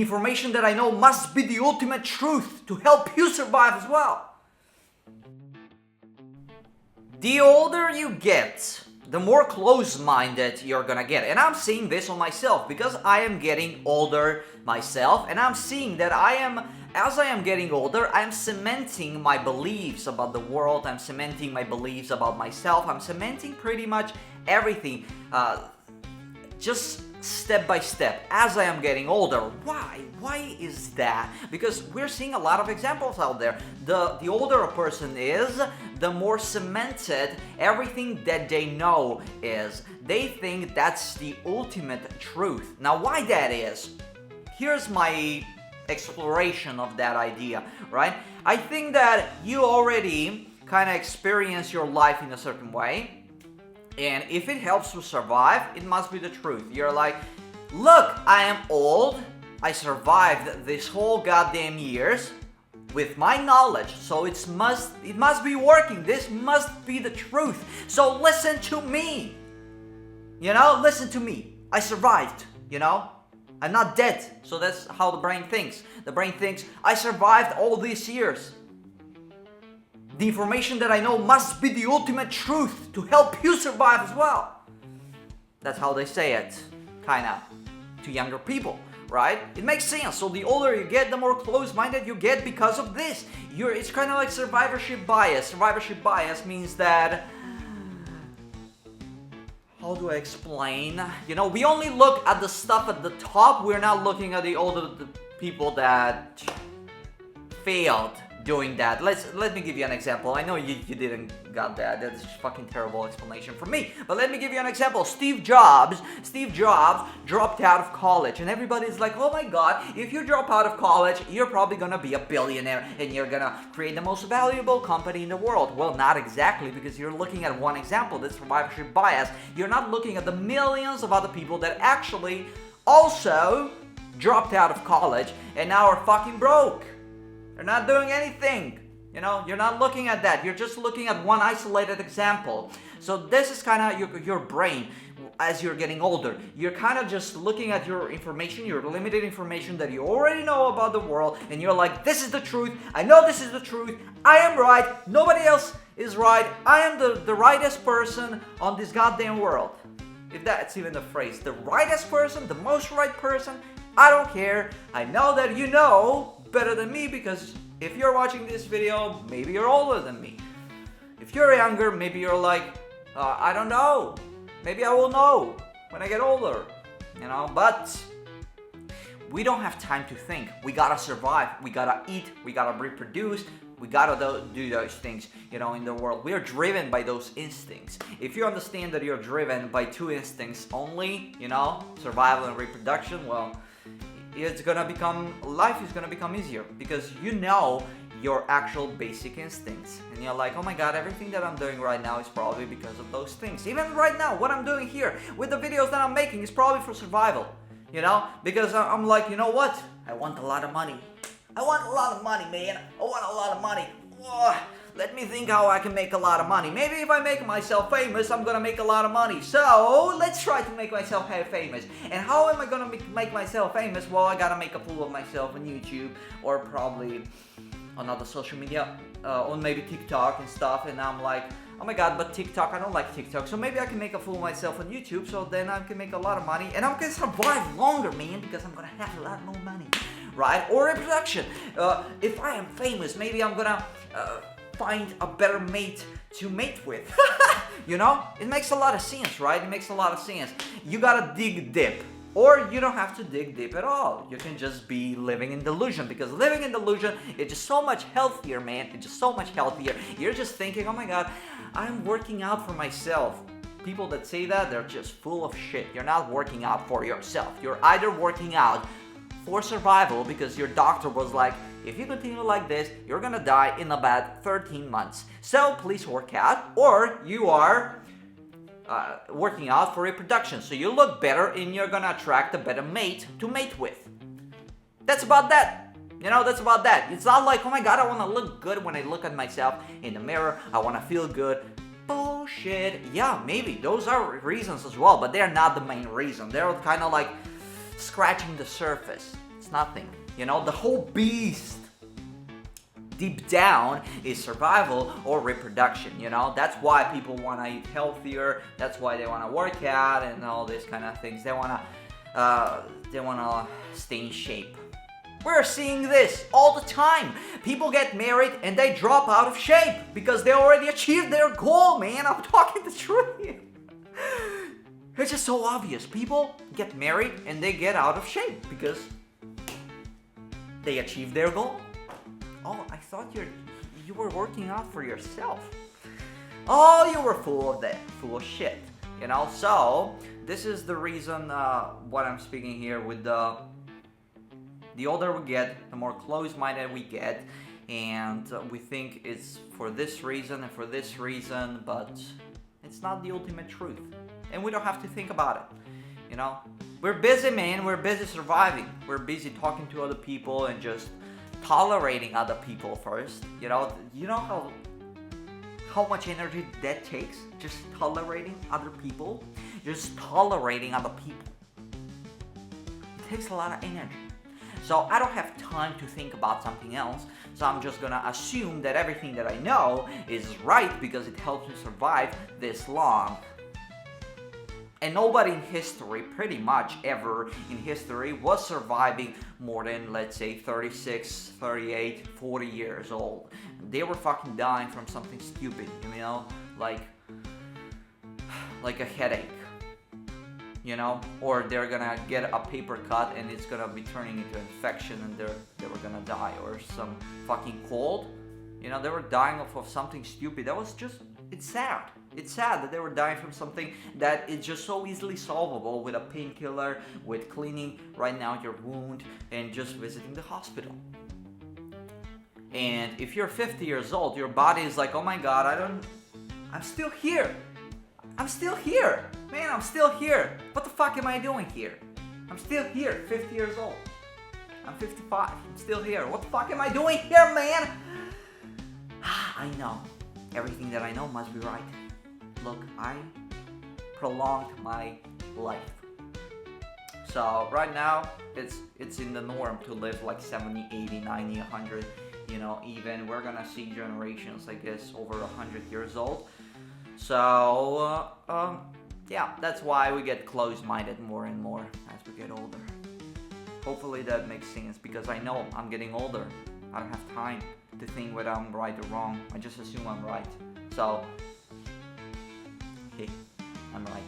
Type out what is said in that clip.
Information that I know must be the ultimate truth to help you survive as well. The older you get, the more close-minded you're gonna get. And I'm seeing this on myself because I am getting older myself, and I'm seeing that as I am getting older, I'm cementing my beliefs about the world, I'm cementing my beliefs about myself, I'm cementing pretty much everything, just step by step as I am getting older. Why? Why is that? Because we're seeing a lot of examples out there. The older a person is, the more cemented everything that they know is. They think that's the ultimate truth. Now, why that is? Here's my exploration of that idea, right? I think that you already kind of experience your life in a certain way. And if it helps to survive, it must be the truth. You're like, look, I am old. I survived this whole goddamn years with my knowledge. So it must be working. This must be the truth. So listen to me. Listen to me. I survived, I'm not dead. So that's how the brain thinks. The brain thinks, I survived all these years. The information that I know must be the ultimate truth to help you survive as well. That's how they say it, kinda, to younger people, right? It makes sense. So the older you get, the more close-minded you get because of this. It's kind of like survivorship bias. Survivorship bias means that, how do I explain? We only look at the stuff at the top. We're not looking at the older people that failed doing that. Let me give you an example. I know you didn't got that. That's a fucking terrible explanation for me. But let me give you an example. Steve Jobs dropped out of college, and everybody's like, oh my god, if you drop out of college, you're probably gonna be a billionaire and you're gonna create the most valuable company in the world. Well, not exactly, because you're looking at one example. That's survivorship bias. You're not looking at the millions of other people that actually also dropped out of college and now are fucking broke. They're not doing anything. You're not looking at that. You're just looking at one isolated example. So this is kind of your brain as you're getting older. You're kind of just looking at your information, your limited information that you already know about the world, and you're like, this is the truth. I know this is the truth. I am right. Nobody else is right. I am the rightest person on this goddamn world. If that's even the phrase. The rightest person, the most right person, I don't care. I know that you know better than me, because if you're watching this video, maybe you're older than me. If you're younger, maybe you're like, I don't know. Maybe I will know when I get older. But we don't have time to think. We gotta survive. We gotta eat. We gotta reproduce. We gotta do those things, in the world. We are driven by those instincts. If you understand that you're driven by two instincts only, survival and reproduction, well, life is gonna become easier, because your actual basic instincts, and you're like, oh my god, everything that I'm doing right now is probably because of those things. Even right now, what I'm doing here with the videos that I'm making is probably for survival, because I'm like, you know what, I want a lot of money. I want a lot of money, man. I want a lot of money. Ugh. Let me think how I can make a lot of money. Maybe if I make myself famous, I'm gonna make a lot of money. So let's try to make myself famous. And how am I gonna make myself famous? Well, I gotta make a fool of myself on YouTube, or probably on other social media, on maybe TikTok and stuff. And I'm like, oh my god, but TikTok, I don't like TikTok. So maybe I can make a fool of myself on YouTube, so then I can make a lot of money. And I'm gonna survive longer, man, because I'm gonna have a lot more money, right? Or reproduction. If I am famous, maybe I'm gonna find a better mate to mate with. It makes a lot of sense, right? It makes a lot of sense. You gotta dig deep, or you don't have to dig deep at all. You can just be living in delusion, because living in delusion is just so much healthier, man. It's just so much healthier. You're just thinking, oh my god, I'm working out for myself. People that say that, they're just full of shit. You're not working out for yourself. You're either working out for survival, because your doctor was like, if you continue like this, you're gonna die in about 13 months. So please work out, or you are working out for reproduction. So you look better and you're gonna attract a better mate to mate with. That's about that. That's about that. It's not like, oh my god, I wanna look good when I look at myself in the mirror. I wanna feel good. Bullshit. Yeah, maybe. Those are reasons as well, but they're not the main reason. They're kind of like scratching the surface. It's It's nothing. You know, the whole beast deep down is survival or reproduction. You know, that's why people want to eat healthier. That's why they want to work out and all these kind of things. They want to stay in shape. We're seeing this all the time. People get married and they drop out of shape because they already achieved their goal, man. I'm talking the truth here. It's just so obvious. People get married and they get out of shape because they achieved their goal. Oh, I thought you were working out for yourself. Oh, you were full of that, full of shit. You know, so this is the reason what I'm speaking here with the older we get, the more closed-minded we get, and we think it's for this reason and for this reason, but it's not the ultimate truth. And we don't have to think about it. You know, we're busy, man. We're busy surviving. We're busy talking to other people and just tolerating other people first. You know how much energy that takes? Just tolerating other people. Just tolerating other people. It takes a lot of energy. So I don't have time to think about something else. So I'm just gonna assume that everything that I know is right because it helps me survive this long. And nobody in history, pretty much ever in history, was surviving more than, let's say, 36, 38, 40 years old. They were fucking dying from something stupid, you know, like a headache, you know, or they're gonna get a paper cut and it's gonna be turning into infection and they were gonna die, or some fucking cold, you know, they were dying of something stupid. That was just, it's sad. It's sad that they were dying from something that is just so easily solvable with a painkiller, with cleaning right now your wound, and just visiting the hospital. And if you're 50 years old, your body is like, oh my god, I'm still here. I'm still here. Man, I'm still here. What the fuck am I doing here? I'm still here, 50 years old. I'm 55, I'm still here. What the fuck am I doing here, man? I know. Everything that I know must be right. Look, I prolonged my life. So right now, it's in the norm to live like 70, 80, 90, 100, you know, even we're gonna see generations, I guess, over 100 years old. So, yeah, that's why we get closed-minded more and more as we get older. Hopefully that makes sense, because I know I'm getting older. I don't have time to think whether I'm right or wrong. I just assume I'm right. So, hey, I'm right.